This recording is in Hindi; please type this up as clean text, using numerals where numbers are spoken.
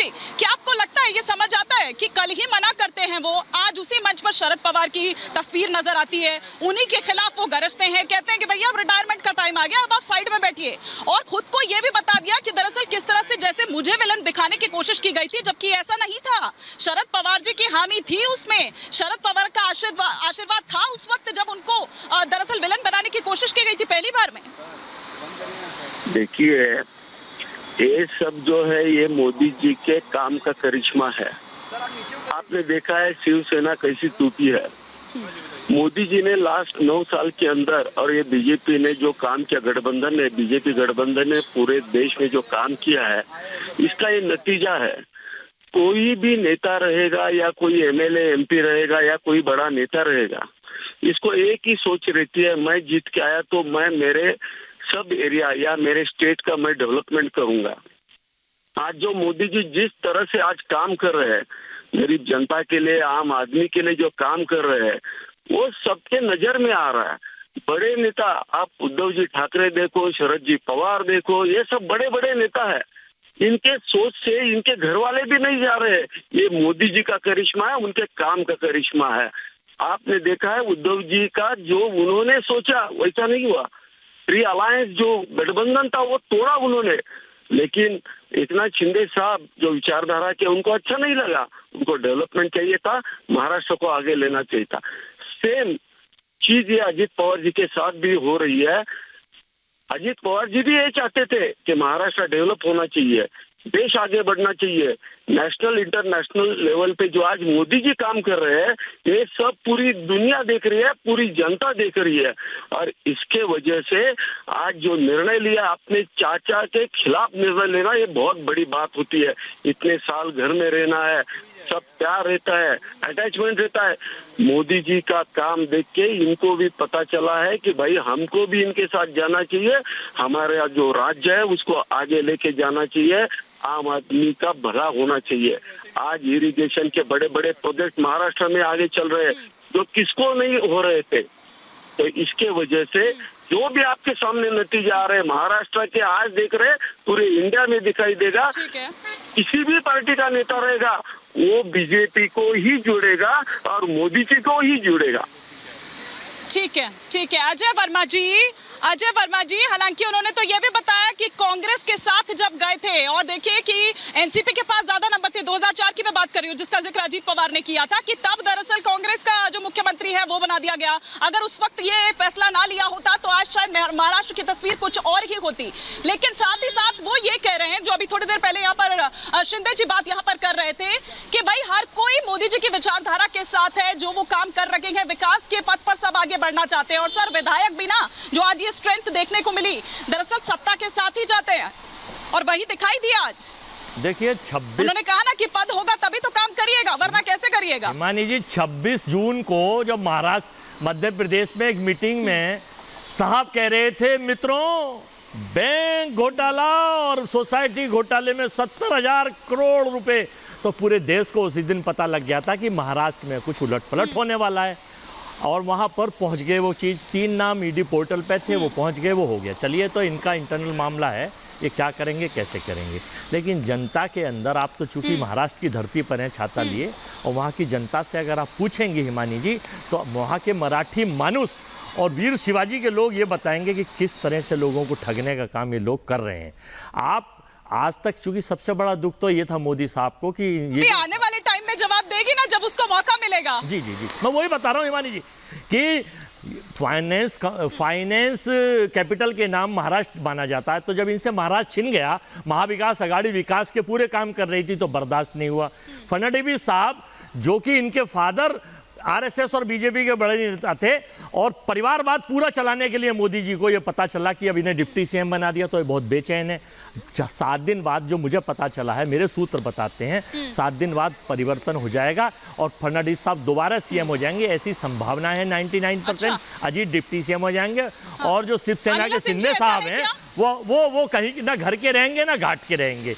जी, क्या आपको लगता है, ये समझ आता है कि कल ही मना करते हैं वो, आज उसी मंच पर शरद पवार की तस्वीर नजर आती है, उन्हीं के खिलाफ वो गरजते हैं, कहते हैं कि भैया अब रिटायरमेंट का टाइम आ गया, अब आप साइड में बैठिए, और खुद को ये भी बता दिया कि दरअसल किस तरह से जैसे मुझे विलन दिखाने की कोशिश की गई थी, जबकि ऐसा नहीं था। शरद पवार जी की हामी थी उसमें, शरद पवार का आशीर्वाद था उस वक्त जब उनको दरअसल विलन बनाने की कोशिश की गई थी पहली बार में। देखिए, ये सब जो है ये मोदी जी के काम का करिश्मा है। आपने देखा है शिवसेना कैसी टूटी है। मोदी जी ने लास्ट 9 साल के अंदर और ये बीजेपी ने जो काम किया, गठबंधन ने, बीजेपी गठबंधन ने पूरे देश में जो काम किया है, इसका ये नतीजा है। कोई भी नेता रहेगा या कोई एमएलए एमपी रहेगा या कोई बड़ा नेता रहेगा, इसको एक ही सोच रहती है, मैं जीत के आया तो मैं मेरे सब एरिया या मेरे स्टेट का मैं डेवलपमेंट करूंगा। आज जो मोदी जी जिस तरह से आज काम कर रहे हैं, गरीब जनता के लिए, आम आदमी के लिए जो काम कर रहे हैं, वो सबके नजर में आ रहा है। बड़े नेता, आप उद्धव जी ठाकरे देखो, शरद जी पवार देखो, ये सब बड़े बड़े नेता है। इनके सोच से इनके घर वाले भी नहीं जा रहे। ये मोदी जी का करिश्मा है, उनके काम का करिश्मा है। आपने देखा है उद्धव जी का जो उन्होंने सोचा वैसा नहीं हुआ। प्री अलायंस जो गठबंधन था वो तोड़ा उन्होंने, लेकिन एकनाथ शिंदे साहब जो विचारधारा के, उनको अच्छा नहीं लगा। उनको डेवलपमेंट चाहिए था, महाराष्ट्र को आगे लेना चाहिए था। सेम चीज ये अजित पवार जी के साथ भी हो रही है। अजित पवार जी भी ये चाहते थे कि महाराष्ट्र डेवलप होना चाहिए, देश आगे बढ़ना चाहिए। नेशनल इंटरनेशनल लेवल पे जो आज मोदी जी काम कर रहे हैं, ये सब पूरी दुनिया देख रही है, पूरी जनता देख रही है। और इसके वजह से आज जो निर्णय लिया, अपने चाचा के खिलाफ निर्णय लेना, ये बहुत बड़ी बात होती है। इतने साल घर में रहना है, सब प्यार रहता है, अटैचमेंट रहता है। मोदी जी का काम देख के इनको भी पता चला है कि भाई हमको भी इनके साथ जाना चाहिए, हमारे जो राज्य है उसको आगे लेके जाना चाहिए, आम आदमी का भला होना चाहिए। आज इरिगेशन के बड़े बड़े प्रोजेक्ट महाराष्ट्र में आगे चल रहे हैं, जो किसको नहीं हो रहे थे। तो इसके वजह से जो भी आपके सामने नतीजा आ रहे हैं महाराष्ट्र के, आज देख रहे हैं, पूरे इंडिया में दिखाई देगा। किसी भी पार्टी का नेता रहेगा वो बीजेपी को ही जोड़ेगा और मोदी जी को ही जोड़ेगा। ठीक है, ठीक है। अजय वर्मा जी, हालांकि उन्होंने तो ये भी बताया कि कांग्रेस के साथ जब गए थे, और देखिए कि एनसीपी के पास ज्यादा नंबर थे, 2004 की मैं बात कर रही हूँ, जिसका जिक्र अजीत पवार ने किया था कि तब दरअसल कांग्रेस का जो मुख्यमंत्री है वो बना दिया गया। अगर उस वक्त ये फैसला ना लिया होता तो आज शायद महाराष्ट्र की तस्वीर कुछ और ही होती। लेकिन साथ ही साथ वो ये कह रहे हैं, जो अभी थोड़ी देर पहले यहाँ पर शिंदे जी बात यहाँ पर कर रहे थे, कि भाई हर कोई मोदी जी की विचारधारा के साथ है, जो वो काम कर रखे हैं, विकास के पथ पर सब आगे बढ़ना चाहते हैं। और सर, विधायक भी ना, जो आज ये स्ट्रेंथ देखने को मिली, दरअसल सत्ता के साथ ही जाते हैं, और वही दिखाई दिया आज। देखिए 26, उन्होंने कहा ना कि पद होगा तभी तो काम करिएगा, वरना कैसे करिएगा। मानी जी 26 जून को जब महाराष्ट्र मध्य प्रदेश में एक मीटिंग में साहब कह रहे थे, मित्रों बैंक घोटाला और सोसाइटी घोटाले में 70,000 करोड़ रुपए, तो पूरे देश को उसी दिन पता लग गया था कि महाराष्ट्र में कुछ उलट पलट होने वाला है। और वहाँ पर पहुँच गए वो चीज़, 3 नाम ईडी पोर्टल पे थे, वो पहुँच गए, वो हो गया। चलिए, तो इनका इंटरनल मामला है, ये क्या करेंगे, कैसे करेंगे। लेकिन जनता के अंदर, आप तो चूंकि महाराष्ट्र की धरती पर हैं छाता लिए, और वहाँ की जनता से अगर आप पूछेंगे हिमानी जी, तो वहाँ के मराठी मानुस और वीर शिवाजी के लोग ये बताएंगे कि किस तरह से लोगों को ठगने का काम ये लोग कर रहे हैं। आप आज तक, चूंकि सबसे बड़ा दुख तो ये था मोदी साहब को कि ये आने वाले टाइम में जवाब देगी ना, जब उसको मौका मिलेगा। जी जी जी, मैं वही बता रहा हूँ हिमानी जी कि फाइनेंस कैपिटल के नाम महाराष्ट्र माना जाता है। तो जब इनसे महाराष्ट्र छिन गया, महाविकास आघाड़ी विकास के पूरे काम कर रही थी, तो बर्दाश्त नहीं हुआ। फडणवीस साहब, जो कि इनके फादर आरएसएस और बीजेपी के बड़े नेता थे, और परिवारवाद पूरा चलाने के लिए मोदी जी को ये पता चला कि अब इन्हें डिप्टी सीएम बना दिया, तो ये बहुत बेचैन है। 7 दिन बाद जो मुझे पता चला है, मेरे सूत्र बताते हैं, 7 दिन बाद परिवर्तन हो जाएगा और फडणवीस साहब दोबारा सीएम हो जाएंगे, ऐसी संभावना है 99%। अजीत डिप्टी सीएम हो जाएंगे, और जो शिवसेना के शिंदे साहब हैं, वो कहीं ना घर के रहेंगे ना घाट के रहेंगे।